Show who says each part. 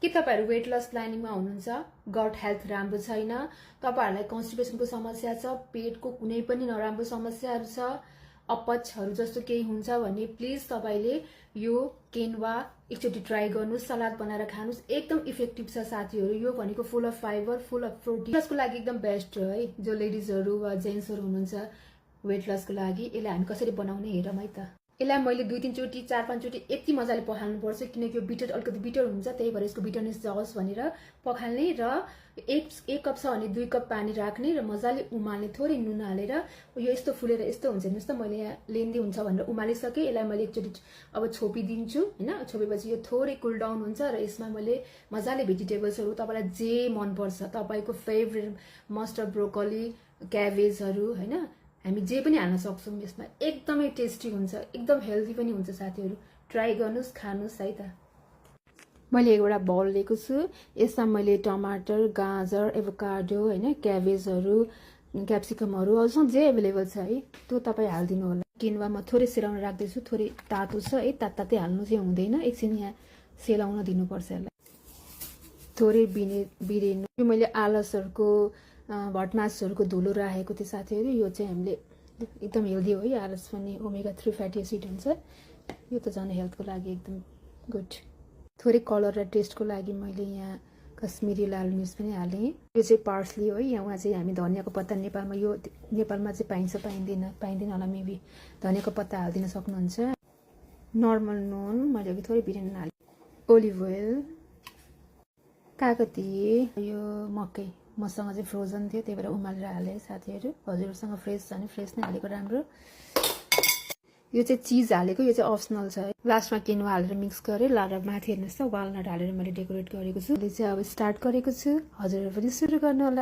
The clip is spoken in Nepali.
Speaker 1: के तपाईहरु वेट लस प्लानिङमा हुनुहुन्छ, गट हेल्थ राम्रो छैन, तपाईहरुलाई कन्स्टिपेसनको समस्या छ, पेटको कुनै पनि नराम्रो समस्याहरु छ, अपचहरु जस्तो केही हुन्छ भने प्लिज तपाईले यो केनवा एकचोटी ट्राई गर्नुस्, सलाद बनाएर खानुस्। एकदम इफेक्टिभ छ साथीहरु। यो भनेको full of fibre, full of protein, यसको लागि एकदम बेस्ट हो है। जो लेडिजहरु वा जेन्ट्सहरु हुनुहुन्छ वेट लसको लागि, यसलाई हामी कसरी बनाउने हेरौँ है त। यसलाई मैले 2-3 चोटी 4-5 चोटी यति मजाले पखाल्नु पर्छ, किनकि यो बिटर अलिकति बिटर हुन्छ, त्यही भएर यसको बिटरनेस जाओस् भनेर पखाल्ने। र एक कप छ भने 2 कप पानी राख्ने र मजाले उमाल्ने, थोरै नुन हालेर। यो यस्तो फुलेर यस्तो हुन्छ हेर्नुस् त, मैले यहाँ लेन्दी हुन्छ भनेर उमालिसके। यसलाई मैले एकचोटी अब छोपिदिन्छु हैन। छोपेपछि यो थोरै कुल डाउन हुन्छ र यसमा मैले मजाले भेजिटेबल्सहरु तपाईलाई जे मन पर्छ, तपाईको फेभरेट मस्टर्ड, ब्रोकोली, क्याबेजहरु हैन, हामी जे पनि हाल्न सक्छौं यसमा। एकदमै टेस्टी हुन्छ, एकदम हेल्दी पनि हुन्छ साथीहरु। ट्राई गर्नुस्, खानुस् है त। मैले एउटा बाउल लिएको छु। यसमा मैले टमाटर, गाजर, एभोकाडो हैन, क्याबेजहरु, क्याप्सिकमहरु अझ जे अवेलेबल छ है त्यो तपाई हाल्दिनु होला। किनवामा थोरै सेलाउन राख्दै छु, थोरै तातो छ है, तातै हाल्नु चाहिँ हुँदैन, एकछिन यहाँ सेलाउन दिनुपर्छ यसलाई। थोरै बिरेनु, यो मैले आलसहरुको भटमासहरुको धुलो राखेको थियो साथीहरु। यो चाहिँ हामीले एकदम हेल्दी हो है, आलस पनि ओमेगा 3 फ्याटी एसिड हुन्छ। यो त झन् हेल्थको लागि एकदम गुड। थोरै कलर र टेस्टको लागि मैले यहाँ कश्मीरी लाल मिर्च पनि हाले। यो चाहिँ पार्सली हो है। यहाँ चाहिँ हामी धनियाको पत्ता नेपालमा, यो नेपालमा चाहिँ पाइँदैन होला मेबी। धनियाको पत्ता हाल्दिन सक्नुहुन्छ। नर्मल नुन मैले अघि थोरै बिरेन हाले। ओलिभ ओइल, कागती, यो मकै मसँग चाहिँ फ्रोजन थियो, त्यही भएर उमालेर हाले साथीहरु। हजुरसँग फ्रेश छ भने फ्रेश नै हालेको राम्रो। यो चाहिँ चीज हालेको, यो चाहिँ अप्सनल छ है। लास्टमा किनवा हालेर मिक्स गरे, लाएर माथि हेर्नुस् त वालनट हालेर मैले डेकोरेट गरेको छु। अहिले चाहिँ अब स्टार्ट गरेको छु, हजुरहरु पनि सुरु गर्नु होला।